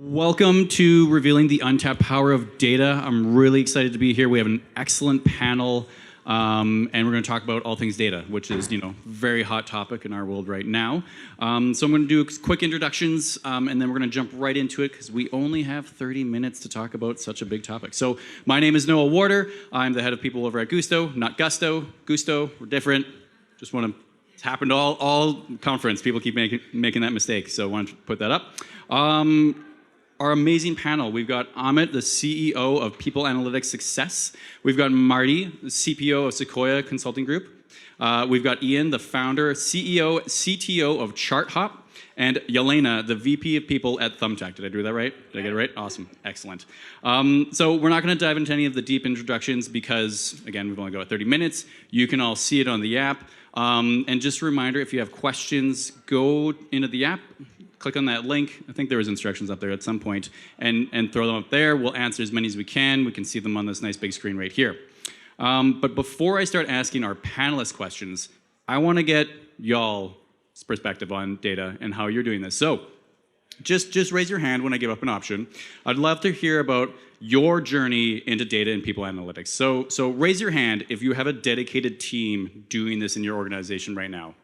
Welcome to Revealing the Untapped Power of Data. I'm really excited to be here. We have an excellent panel, and we're going to talk about all things data, which is, very hot topic in our world right now. So I'm going to do quick introductions, and then we're going to jump right into it because we only have 30 minutes to talk about such a big topic. So my name is Noah Warder. I'm the head of people over at Gusto, not Gusto. Gusto, we're different. Just want to. It's happened to all conference. People keep making that mistake, so I wanted to put that up. Our amazing panel. We've got Amit, the CEO of People Analytics Success. We've got Marty, the CPO of Sequoia Consulting Group. We've got Ian, the founder, CEO, CTO of ChartHop. And Yelena, the VP of People at Thumbtack. Did I do that right? Did I get it right? Awesome. Excellent. So we're not going to dive into any of the deep introductions because, again, we've only got 30 minutes. You can all see it on the app. And just a reminder, if you have questions, go into the app, click on that link. I think there was instructions up there at some point, and throw them up there. We'll answer as many as we can. We can see them on this nice big screen right here. But before I start asking our panelists questions, I want to get y'all's perspective on data and how you're doing this. So just raise your hand when I give up an option. I'd love to hear about your journey into data and people analytics. So raise your hand if you have a dedicated team doing this in your organization right now.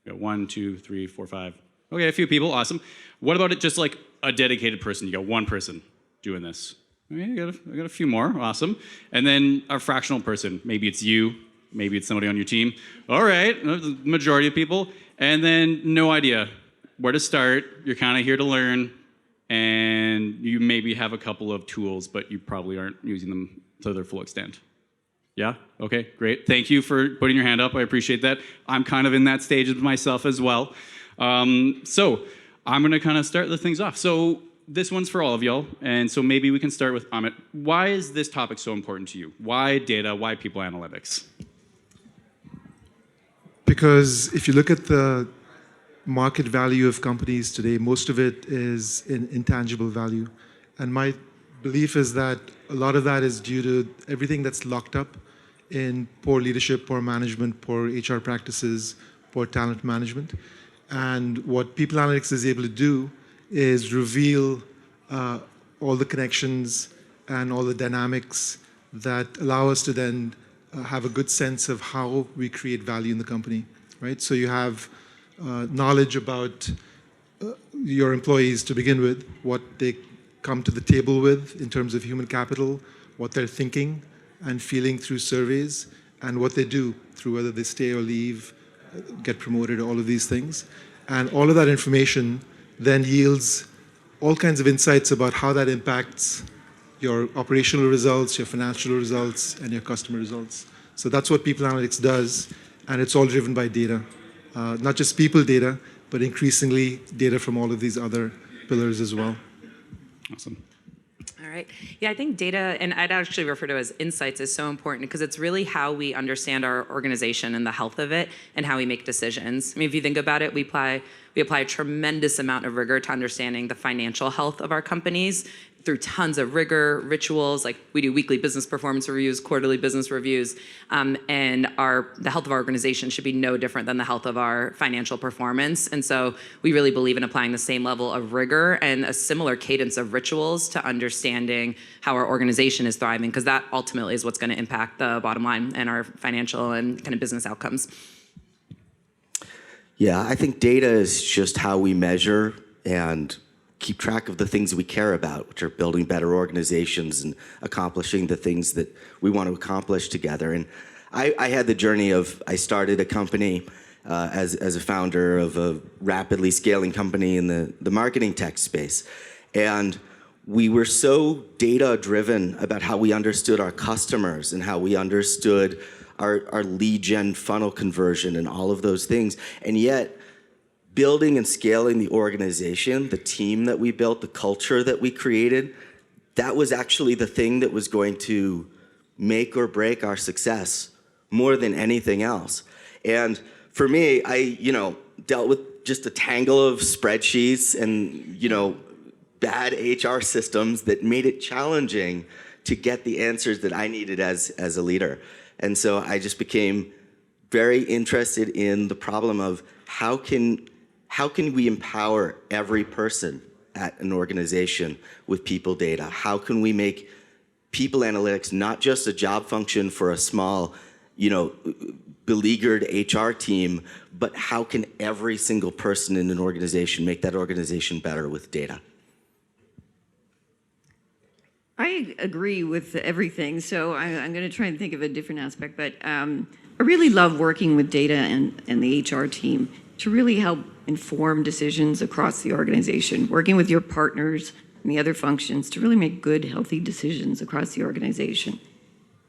We got 1, 2, 3, 4, 5. Okay, a few people, awesome. What about it just like a dedicated person? You got one person doing this. Okay, I got a few more, awesome. And then a fractional person. Maybe it's you, maybe it's somebody on your team. All right, the majority of people. And then no idea where to start. You're kind of here to learn, and you maybe have a couple of tools, but you probably aren't using them to their full extent. Yeah? Okay, great. Thank you for putting your hand up. I appreciate that. I'm kind of in that stage of myself as well. So I'm going to kind of start the things off. So this one's for all of y'all, and so maybe we can start with Amit. Why is this topic so important to you? Why data? Why people analytics? Because if you look at the market value of companies today, most of it is in intangible value. And my belief is that a lot of that is due to everything that's locked up in poor leadership, poor management, poor HR practices, poor talent management. And what People Analytics is able to do is reveal all the connections and all the dynamics that allow us to then have a good sense of how we create value in the company, right? So you have knowledge about your employees to begin with, what they come to the table with in terms of human capital, what they're thinking and feeling through surveys, and what they do through whether they stay or leave, get promoted, all of these things. And all of that information then yields all kinds of insights about how that impacts your operational results, your financial results, and your customer results. So that's what People Analytics does, and it's all driven by data. Not just people data, but increasingly data from all of these other pillars as well. Awesome. All right. Yeah, I think data, and I'd actually refer to it as insights, is so important because it's really how we understand our organization and the health of it and how we make decisions. I mean, if you think about it, we apply a tremendous amount of rigor to understanding the financial health of our companies through tons of rigor, rituals. Like we do weekly business performance reviews, quarterly business reviews, and the health of our organization should be no different than the health of our financial performance. And so we really believe in applying the same level of rigor and a similar cadence of rituals to understanding how our organization is thriving, because that ultimately is what's going to impact the bottom line and our financial and kind of business outcomes. Yeah, I think data is just how we measure and keep track of the things we care about, which are building better organizations and accomplishing the things that we want to accomplish together. And I had the journey of, I started a company as a founder of a rapidly scaling company in the marketing tech space. And we were so data-driven about how we understood our customers and how we understood our lead gen funnel conversion and all of those things. And yet, building and scaling the organization, the team that we built, the culture that we created, that was actually the thing that was going to make or break our success more than anything else. And for me, I dealt with just a tangle of spreadsheets and bad HR systems that made it challenging to get the answers that I needed as a leader. And so I just became very interested in the problem of how can we empower every person at an organization with people data? How can we make people analytics not just a job function for a small, beleaguered HR team, but how can every single person in an organization make that organization better with data? I agree with everything, so I'm going to try and think of a different aspect, but I really love working with data and the HR team to really help inform decisions across the organization, working with your partners and the other functions to really make good, healthy decisions across the organization.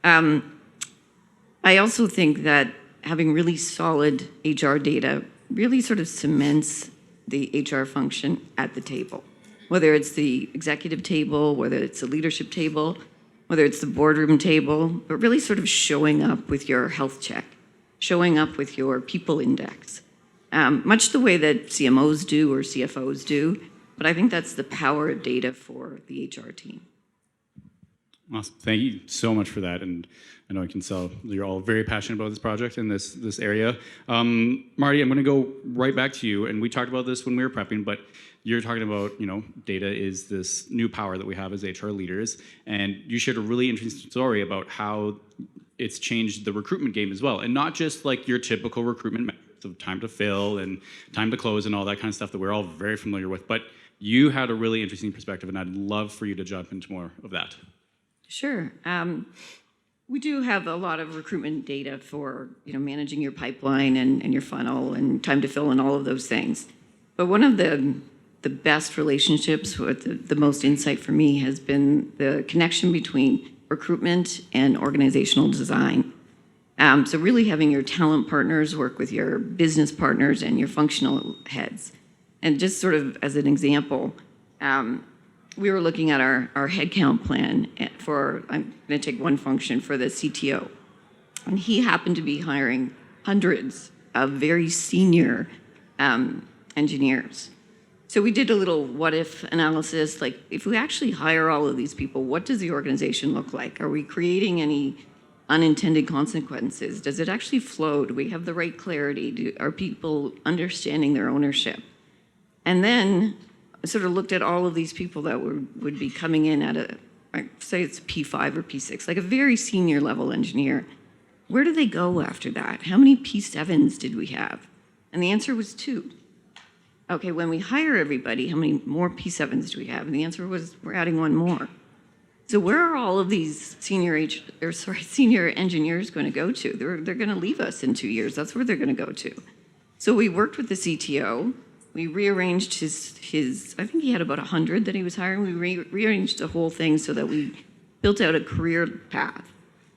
I also think that having really solid HR data really sort of cements the HR function at the table, whether it's the executive table, whether it's the leadership table, whether it's the boardroom table, but really sort of showing up with your health check, showing up with your people index, much the way that CMOs do or CFOs do, but I think that's the power of data for the HR team. Awesome. Thank you so much for that. And I know I can tell you're all very passionate about this project and this area. Marty, I'm going to go right back to you. And we talked about this when we were prepping, but you're talking about, data is this new power that we have as HR leaders. And you shared a really interesting story about how it's changed the recruitment game as well. And not just like your typical recruitment methods of time to fill and time to close and all that kind of stuff that we're all very familiar with. But you had a really interesting perspective, and I'd love for you to jump into more of that. Sure. We do have a lot of recruitment data for managing your pipeline and your funnel and time to fill and all of those things. But one of the best relationships with the most insight for me has been the connection between recruitment and organizational design. So really having your talent partners work with your business partners and your functional heads. And just sort of as an example, we were looking at our headcount plan for, I'm going to take one function for the CTO. And he happened to be hiring hundreds of very senior engineers. So we did a little what if analysis, like if we actually hire all of these people, what does the organization look like? Are we creating any unintended consequences? Does it actually flow? Do we have the right clarity? Are people understanding their ownership? And then I sort of looked at all of these people that would be coming in at say it's P5 or P6, like a very senior level engineer. Where do they go after that? How many P7s did we have? And the answer was 2. Okay, when we hire everybody, how many more P7s do we have? And the answer was we're adding 1 more. So where are all of these senior engineers going to go to? They're going to leave us in 2 years. That's where they're going to go to. So we worked with the CTO. We rearranged his I think he had about 100 that he was hiring. We rearranged the whole thing so that we built out a career path.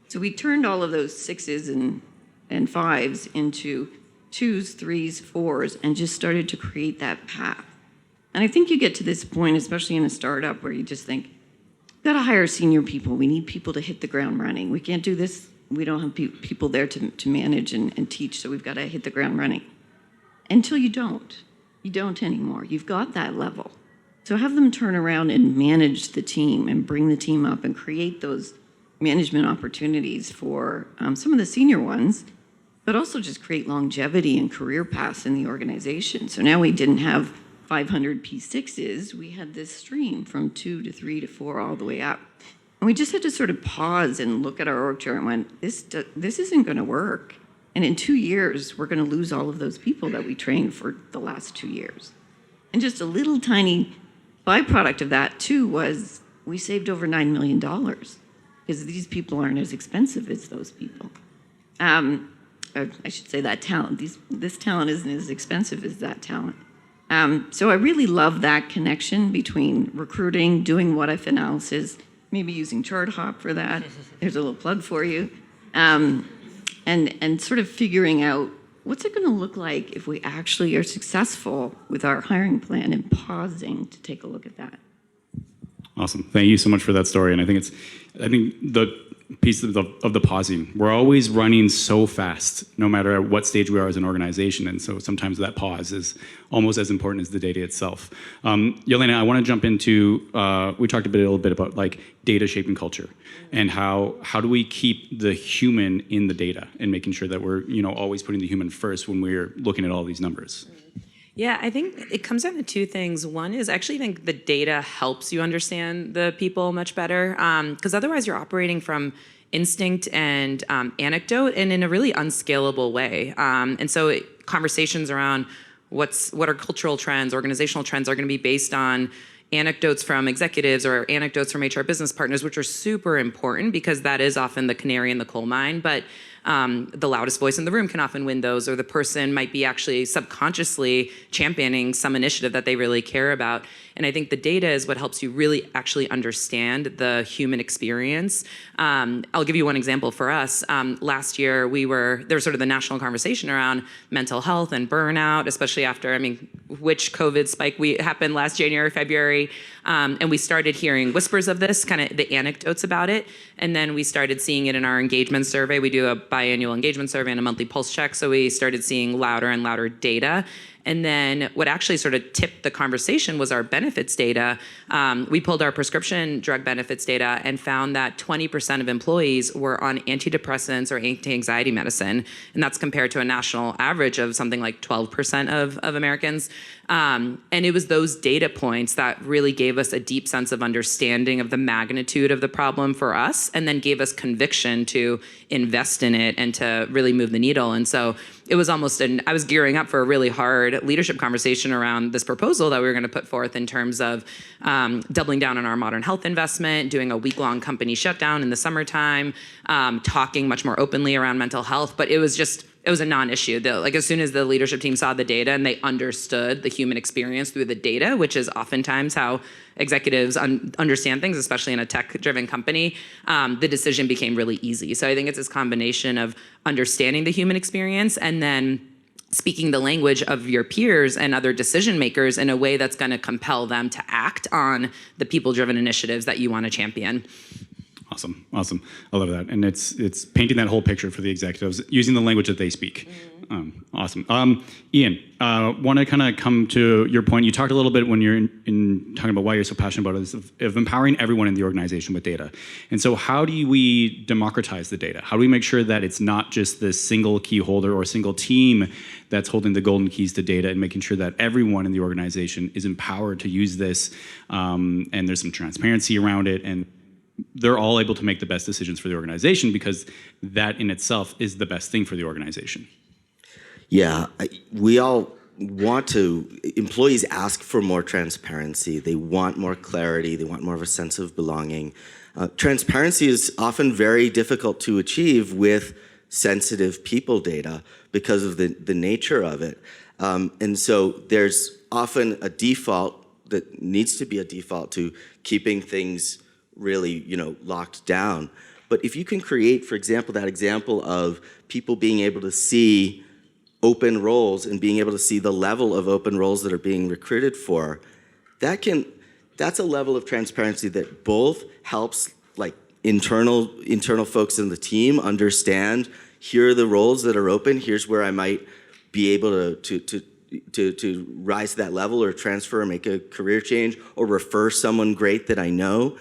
So we turned all of those 6s and 5s into 2s, 3s, 4s, and just started to create that path. And I think you get to this point, especially in a startup, where you just think, we've got to hire senior people. We need people to hit the ground running. We can't do this. We don't have people there to manage and teach, so we've got to hit the ground running. Until you don't. You don't anymore. You've got that level. So have them turn around and manage the team and bring the team up and create those management opportunities for some of the senior ones, but also just create longevity and career paths in the organization. So now we didn't have 500 P6s. We had this stream from 2 to 3 to 4 all the way up. And we just had to sort of pause and look at our org chart and went, this isn't going to work. And in 2 years, we're going to lose all of those people that we trained for the last 2 years. And just a little tiny byproduct of that, too, was we saved over $9 million because these people aren't as expensive as those people. I should say that talent. This talent isn't as expensive as that talent. So I really love that connection between recruiting, doing what-if analysis, maybe using ChartHop for that. There's a little plug for you. And sort of figuring out what's it going to look like if we actually are successful with our hiring plan and pausing to take a look at that. Awesome. Thank you so much for that story. And I think the piece of the pausing, we're always running so fast, no matter at what stage we are as an organization. And so sometimes that pause is almost as important as the data itself. Yelena, I want to jump into, we talked a little bit about like data shaping culture and how do we keep the human in the data and making sure that we're always putting the human first when we're looking at all these numbers. Yeah, I think it comes down to two things. One is I actually think the data helps you understand the people much better, because otherwise you're operating from instinct and anecdote and in a really unscalable way. And so conversations around what are cultural trends, organizational trends are going to be based on anecdotes from executives or anecdotes from HR business partners, which are super important because that is often the canary in the coal mine. But the loudest voice in the room can often win those, or the person might be actually subconsciously championing some initiative that they really care about. And I think the data is what helps you really actually understand the human experience. I'll give you one example for us. Last year, there was sort of the national conversation around mental health and burnout, especially after, which COVID spike happened last January, February. And we started hearing whispers of this, kind of the anecdotes about it. And then we started seeing it in our engagement survey. We do a biannual engagement survey and a monthly pulse check. So we started seeing louder and louder data. And then what actually sort of tipped the conversation was our benefits data. We pulled our prescription drug benefits data and found that 20% of employees were on antidepressants or anti-anxiety medicine. And that's compared to a national average of something like 12% of Americans. And it was those data points that really gave us a deep sense of understanding of the magnitude of the problem for us, and then gave us conviction to invest in it and to really move the needle. And so it was almost I was gearing up for a really hard leadership conversation around this proposal that we were going to put forth in terms of doubling down on our modern health investment, doing a week-long company shutdown in the summertime, talking much more openly around mental health. But it was a non-issue. Like as soon as the leadership team saw the data and they understood the human experience through the data, which is oftentimes how executives understand things, especially in a tech-driven company, the decision became really easy. So I think it's this combination of understanding the human experience and then speaking the language of your peers and other decision makers in a way that's going to compel them to act on the people-driven initiatives that you want to champion. Awesome. I love that. And it's painting that whole picture for the executives using the language that they speak. Awesome. Ian, want to kind of come to your point. You talked a little bit when you're in talking about why you're so passionate about it, of empowering everyone in the organization with data. And so how do we democratize the data? How do we make sure that it's not just this single key holder or single team that's holding the golden keys to data, and making sure that everyone in the organization is empowered to use this, and there's some transparency around it, and they're all able to make the best decisions for the organization, because that in itself is the best thing for the organization. Yeah, we all want employees ask for more transparency. They want more clarity. They want more of a sense of belonging. Transparency is often very difficult to achieve with sensitive people data because of the nature of it. And so there's often a default that needs to be a default to keeping things really, locked down. But if you can create, for example, that example of people being able to see open roles and being able to see the level of open roles that are being recruited for, that's a level of transparency that both helps like internal folks in the team understand, here are the roles that are open, here's where I might be able to rise to that level or transfer or make a career change or refer someone great that I know.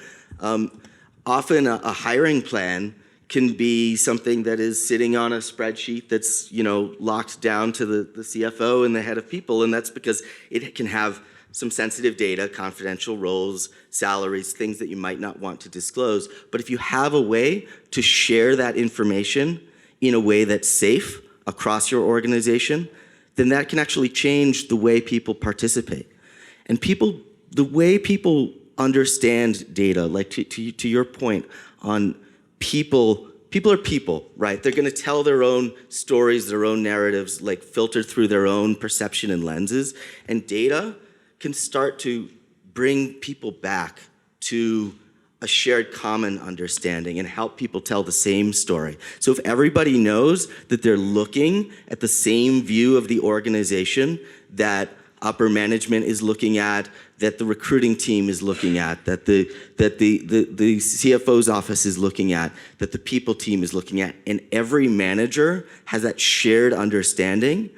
Often a hiring plan can be something that is sitting on a spreadsheet that's, locked down to the CFO and the head of people, and that's because it can have some sensitive data, confidential roles, salaries, things that you might not want to disclose. But if you have a way to share that information in a way that's safe across your organization, then that can actually change the way people participate. And the way people understand data, like to your point on people are people, right? They're going to tell their own stories, their own narratives, like filtered through their own perception and lenses. And data can start to bring people back to a shared common understanding and help people tell the same story. So if everybody knows that they're looking at the same view of the organization that upper management is looking at, that the recruiting team is looking at, that the CFO's office is looking at, that the people team is looking at, and every manager has that shared understanding,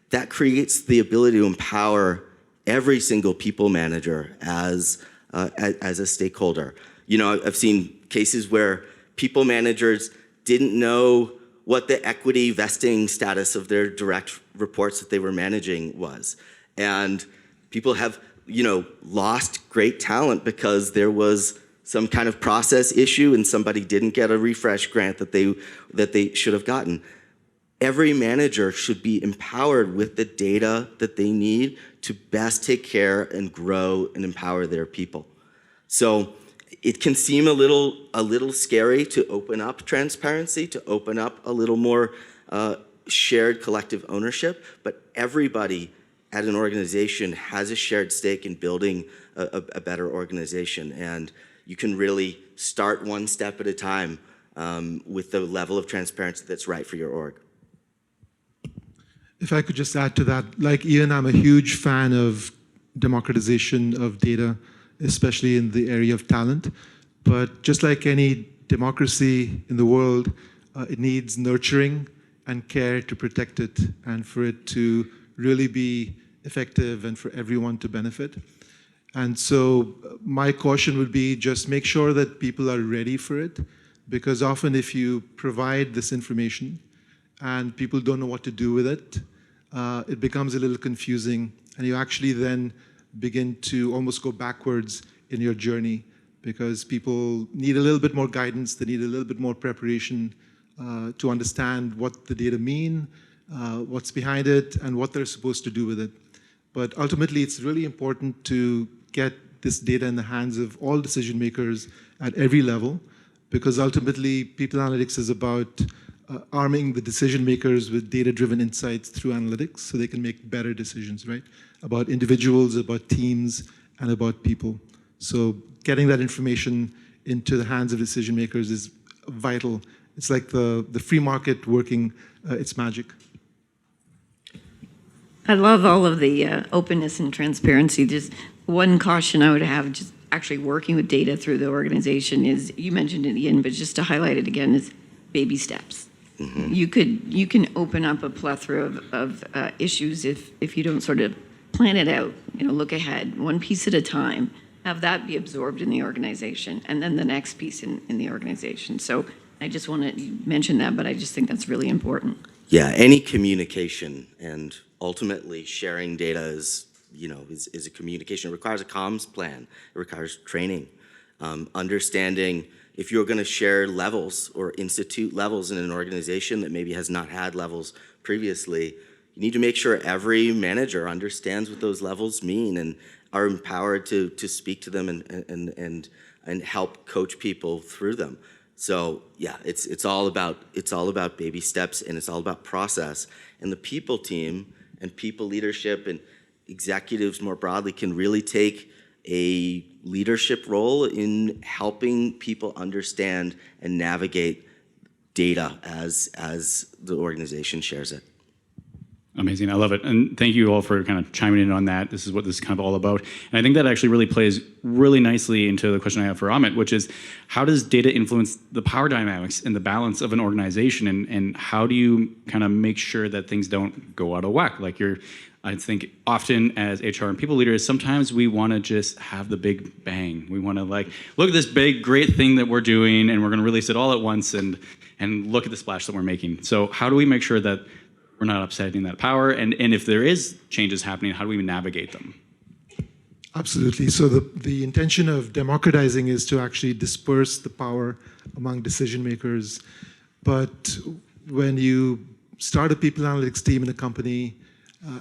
that creates the ability to empower every single people manager as a stakeholder. I've seen cases where people managers didn't know what the equity vesting status of their direct reports that they were managing was. And people have, lost great talent because there was some kind of process issue and somebody didn't get a refresh grant that they should have gotten. Every manager should be empowered with the data that they need to best take care and grow and empower their people. So it can seem a little scary to open up transparency, to open up a little more shared collective ownership, but everybody at an organization has a shared stake in building a better organization. And you can really start one step at a time with the level of transparency that's right for your org. If I could just add to that, like Ian, I'm a huge fan of democratization of data, especially in the area of talent. But just like any democracy in the world, it needs nurturing and care to protect it and for it to really be effective and for everyone to benefit. And so my caution would be just make sure that people are ready for it, because often if you provide this information and people don't know what to do with it, it becomes a little confusing, and you actually then begin to almost go backwards in your journey, because people need a little bit more guidance, they need a little bit more preparation to understand what the data mean, what's behind it, and what they're supposed to do with it. But ultimately, it's really important to get this data in the hands of all decision makers at every level, because ultimately, people analytics is about arming the decision makers with data-driven insights through analytics so they can make better decisions, right? About individuals, about teams, and about people. So getting that information into the hands of decision makers is vital. It's like the free market working its magic. I love all of the openness and transparency. Just one caution I would have, just actually working with data through the organization is, you mentioned it, Ian, but just to highlight it again, is baby steps. Mm-hmm. You can open up a plethora of issues if you don't sort of plan it out, look ahead, one piece at a time, have that be absorbed in the organization, and then the next piece in the organization. So I just want to mention that, but I just think that's really important. Yeah, any communication and ultimately sharing data is a communication. It requires a comms plan. It requires training, understanding if you're going to share levels or institute levels in an organization that maybe has not had levels previously. You need to make sure every manager understands what those levels mean and are empowered to speak to them and help coach people through them. So yeah, it's all about baby steps, and it's all about process. And the people team and people leadership and executives more broadly can really take a leadership role in helping people understand and navigate data as the organization shares it. Amazing. I love it. And thank you all for kind of chiming in on that. This is what this is kind of all about. And I think that actually really plays really nicely into the question I have for Amit, which is how does data influence the power dynamics and the balance of an organization? And how do you kind of make sure that things don't go out of whack? I think often as HR and people leaders, sometimes we want to just have the big bang. We want to look at this big, great thing that we're doing, and we're going to release it all at once and look at the splash that we're making. So how do we make sure that we're not upsetting that power? And if there is changes happening, how do we navigate them? Absolutely. So the intention of democratizing is to actually disperse the power among decision makers. But when you start a people analytics team in a company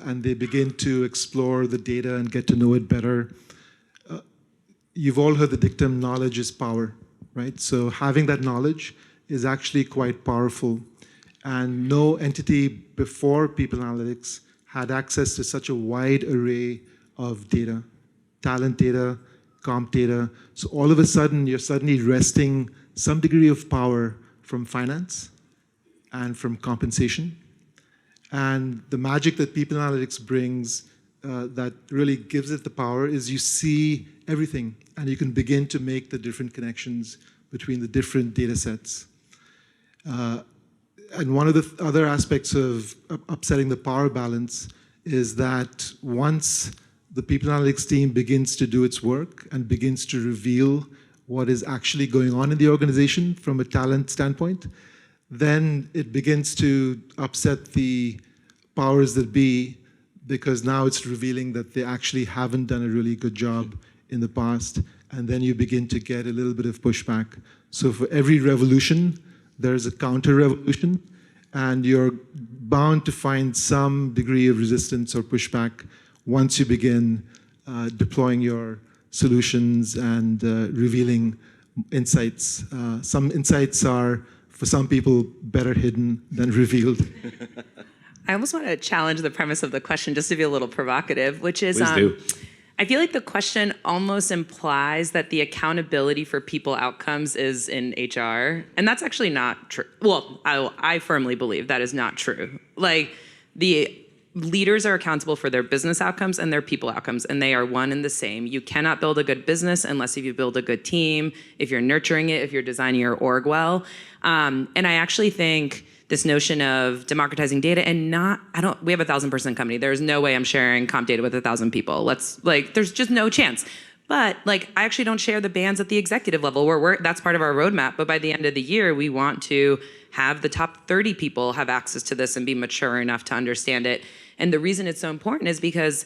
and they begin to explore the data and get to know it better, you've all heard the dictum, knowledge is power, right? So having that knowledge is actually quite powerful. And no entity before people analytics had access to such a wide array of data, talent data, comp data. So all of a sudden, you're suddenly wresting some degree of power from finance and from compensation. And the magic that people analytics brings that really gives it the power is you see everything, and you can begin to make the different connections between the different data sets. And one of the other aspects of upsetting the power balance is that once the people analytics team begins to do its work and begins to reveal what is actually going on in the organization from a talent standpoint, then it begins to upset the powers that be because now it's revealing that they actually haven't done a really good job in the past, and then you begin to get a little bit of pushback. So for every revolution, there's a counter-revolution, and you're bound to find some degree of resistance or pushback once you begin deploying your solutions and revealing insights. Some insights are, for some people, better hidden than revealed. I almost want to challenge the premise of the question just to be a little provocative, which is Please do. I feel like the question almost implies that the accountability for people outcomes is in HR, and that's actually not true. Well, I firmly believe that is not true. Like, the leaders are accountable for their business outcomes and their people outcomes, and they are one and the same. You cannot build a good business unless you build a good team, if you're nurturing it, if you're designing your org well. And I actually think this notion of democratizing data and we have a 1,000-person company. There's no way I'm sharing comp data with 1,000 people. There's just no chance. But I actually don't share the bands at the executive level where that's part of our roadmap. But by the end of the year, we want to have the top 30 people have access to this and be mature enough to understand it. And the reason it's so important is because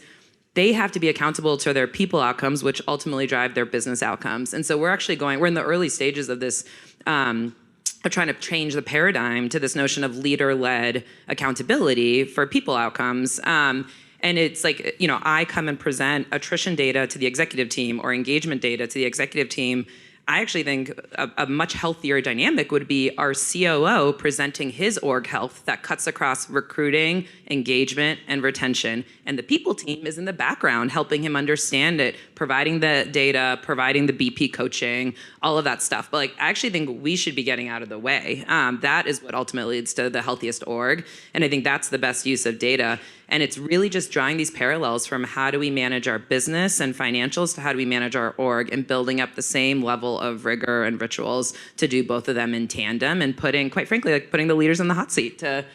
they have to be accountable to their people outcomes, which ultimately drive their business outcomes. And so we're in the early stages of this, of trying to change the paradigm to this notion of leader-led accountability for people outcomes. And it's I come and present attrition data to the executive team or engagement data to the executive team. I actually think a much healthier dynamic would be our COO presenting his org health that cuts across recruiting, engagement, and retention. And the people team is in the background helping him understand it, providing the data, providing the BP coaching, all of that stuff. But I actually think we should be getting out of the way. That is what ultimately leads to the healthiest org. And I think that's the best use of data. And it's really just drawing these parallels from how do we manage our business and financials to how do we manage our org, and building up the same level of rigor and rituals to do both of them in tandem, and quite frankly, putting the leaders in the hot seat to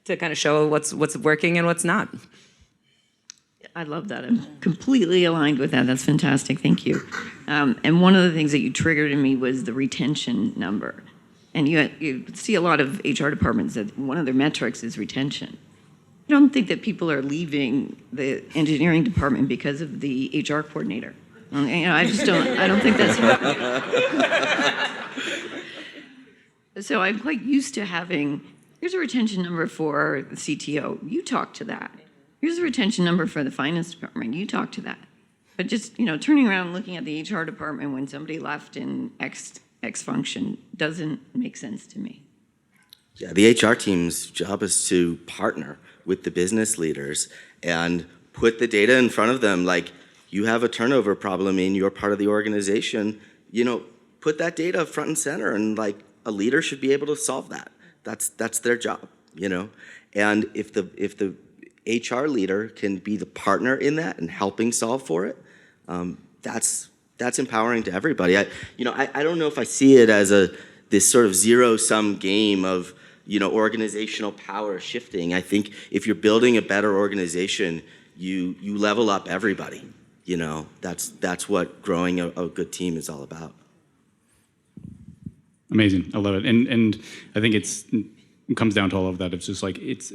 kind of show what's working and what's not. I love that. I'm completely aligned with that. That's fantastic. Thank you. And one of the things that you triggered in me was the retention number. And you see a lot of HR departments that one of their metrics is retention. I don't think that people are leaving the engineering department because of the HR coordinator. I don't think that's happening. So I'm quite used to having, here's a retention number for the CTO. You talk to that. Here's a retention number for the finance department. You talk to that. But just, turning around and looking at the HR department when somebody left in X function doesn't make sense to me. Yeah, the HR team's job is to partner with the business leaders and put the data in front of them. Like, you have a turnover problem in your part of the organization, put that data front and center, and a leader should be able to solve that. That's their job, And if the HR leader can be the partner in that and helping solve for it, that's empowering to everybody. I don't know if I see it as this sort of zero-sum game of organizational power shifting. I think if you're building a better organization, you level up everybody. That's what growing a good team is all about. Amazing. I love it. And I think it comes down to all of that. It's just it's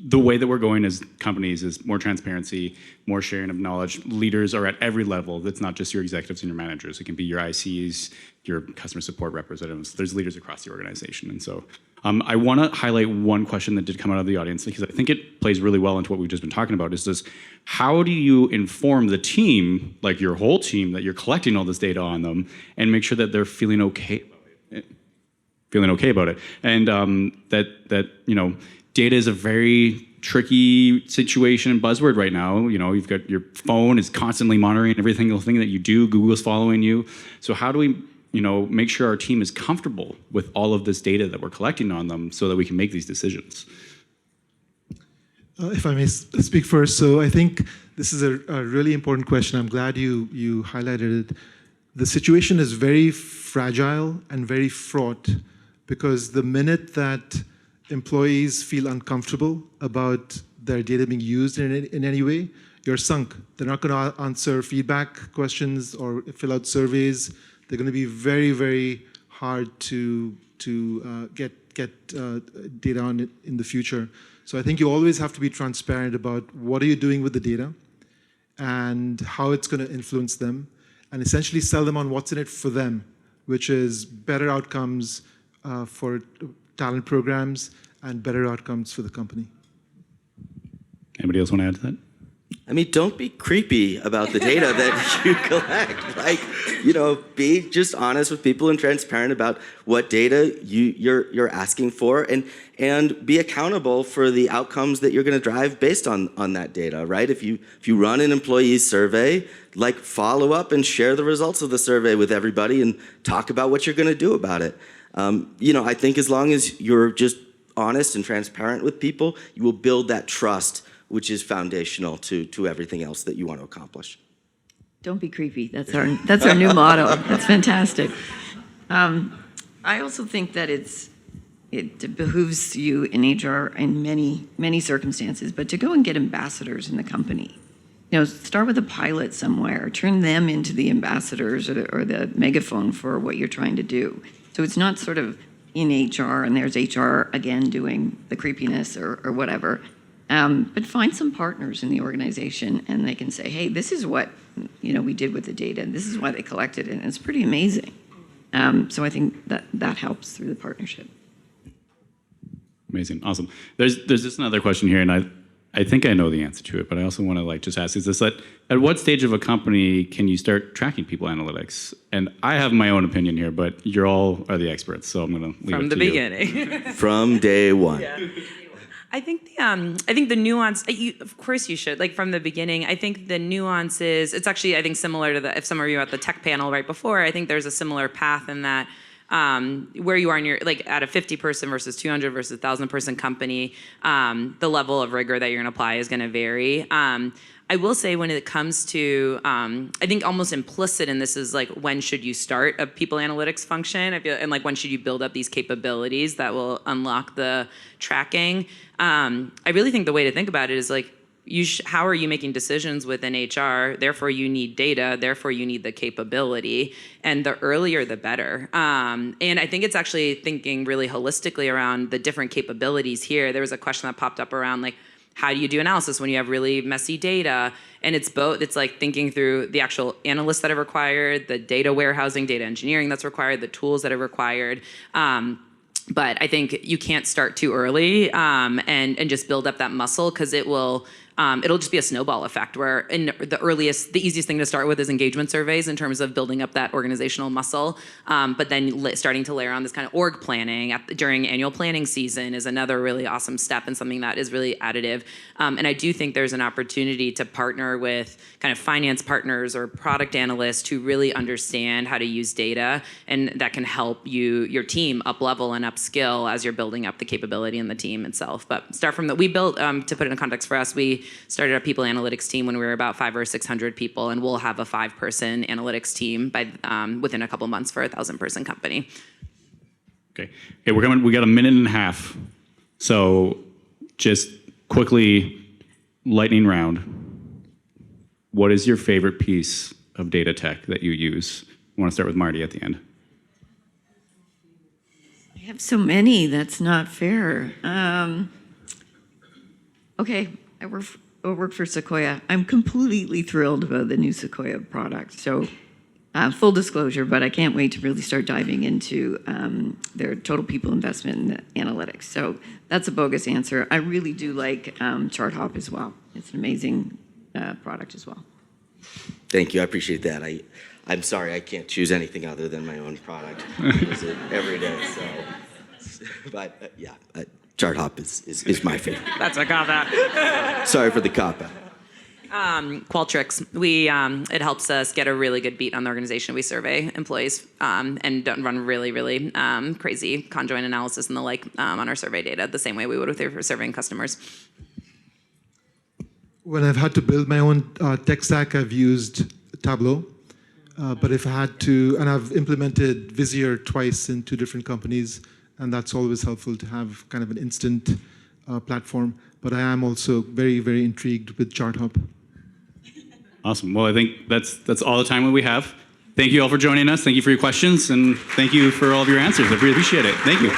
the way that we're going as companies is more transparency, more sharing of knowledge. Leaders are at every level. It's not just your executives and your managers. It can be your ICs, your customer support representatives. There's leaders across the organization. And so I want to highlight one question that did come out of the audience, because I think it plays really well into what we've just been talking about, is this: how do you inform the team, like your whole team, that you're collecting all this data on them, and make sure that they're feeling okay about it? And that data is a very tricky situation and buzzword right now. You've got your phone is constantly monitoring every single thing that you do. Google's following you. So how do we make sure our team is comfortable with all of this data that we're collecting on them so that we can make these decisions? If I may speak first, so I think this is a really important question. I'm glad you highlighted it. The situation is very fragile and very fraught, because the minute that employees feel uncomfortable about their data being used in any way, you're sunk. They're not going to answer feedback questions or fill out surveys. They're going to be very, very hard to get data on it in the future. So I think you always have to be transparent about what are you doing with the data and how it's going to influence them, and essentially sell them on what's in it for them, which is better outcomes for talent programs and better outcomes for the company. Anybody else want to add to that? I mean, don't be creepy about the data that you collect. Like, be just honest with people and transparent about what data you're asking for, and be accountable for the outcomes that you're going to drive based on that data, right? If you run an employee survey, like, follow up and share the results of the survey with everybody and talk about what you're going to do about it. I think as long as you're just honest and transparent with people, you will build that trust, which is foundational to everything else that you want to accomplish. Don't be creepy. That's our new motto. That's fantastic. I also think that it behooves you in HR in many circumstances, but to go and get ambassadors in the company. Start with a pilot somewhere, turn them into the ambassadors or the megaphone for what you're trying to do. So it's not sort of in HR and there's HR again doing the creepiness or whatever. But find some partners in the organization and they can say, hey, this is what we did with the data and this is why they collected it, and it's pretty amazing. So I think that helps through the partnership. Amazing, awesome. There's just another question here, and I think I know the answer to it, but I also want to just ask, is this at what stage of a company can you start tracking people analytics? And I have my own opinion here, but you all are the experts, so I'm going to leave it to you. From the beginning. From day one. Yeah. I think the nuance. Of course, you should. Like from the beginning, I think the nuance is. It's actually, I think, similar to if some of you were at the tech panel right before. I think there's a similar path in that where you are in your at a 50-person versus 200 versus 1,000-person company, the level of rigor that you're going to apply is going to vary. I will say when it comes to, I think almost implicit in this is like, when should you start a people analytics function? And like, when should you build up these capabilities that will unlock the tracking? I really think the way to think about it is like, how are you making decisions within HR? Therefore, you need data. Therefore, you need the capability. And the earlier, the better. And I think it's actually thinking really holistically around the different capabilities here. There was a question that popped up around like, how do you do analysis when you have really messy data? And it's both. It's like thinking through the actual analysts that are required, the data warehousing, data engineering that's required, the tools that are required. But I think you can't start too early and just build up that muscle, because it'll just be a snowball effect where the easiest thing to start with is engagement surveys in terms of building up that organizational muscle. But then starting to layer on this kind of org planning during annual planning season is another really awesome step and something that is really additive. And I do think there's an opportunity to partner with kind of finance partners or product analysts who really understand how to use data, and that can help your team up level and upskill as you're building up the capability in the team itself. But start from we built, to put it in context for us, we started our people analytics team when we were about 500 or 600 people, and we'll have a 5-person analytics team by within a couple months for a 1,000-person company. Okay, we got a minute and a half, so just quickly, lightning round. What is your favorite piece of data tech that you use? I want to start with Marty at the end. I have so many. That's not fair. Okay. I work for Sequoia. I'm completely thrilled about the new Sequoia product. So full disclosure, but I can't wait to really start diving into their total people investment in analytics. So that's a bogus answer. I really do like ChartHop as well. It's an amazing product as well. Thank you. I appreciate that. I'm sorry I can't choose anything other than my own product. I use it every day. So, but yeah. ChartHop is my favorite. That's a cop-out. Sorry for the cop-out. Qualtrics. It helps us get a really good beat on the organization. We survey employees and don't run really, really crazy conjoint analysis and the like on our survey data the same way we would if we were surveying customers. When I've had to build my own tech stack, I've used Tableau. But if I had to, and I've implemented Vizier twice in 2 different companies, and that's always helpful to have kind of an instant platform. But I am also very, very intrigued with ChartHop. Awesome. Well, I think that's all the time that we have. Thank you all for joining us. Thank you for your questions, and thank you for all of your answers. I really appreciate it. Thank you.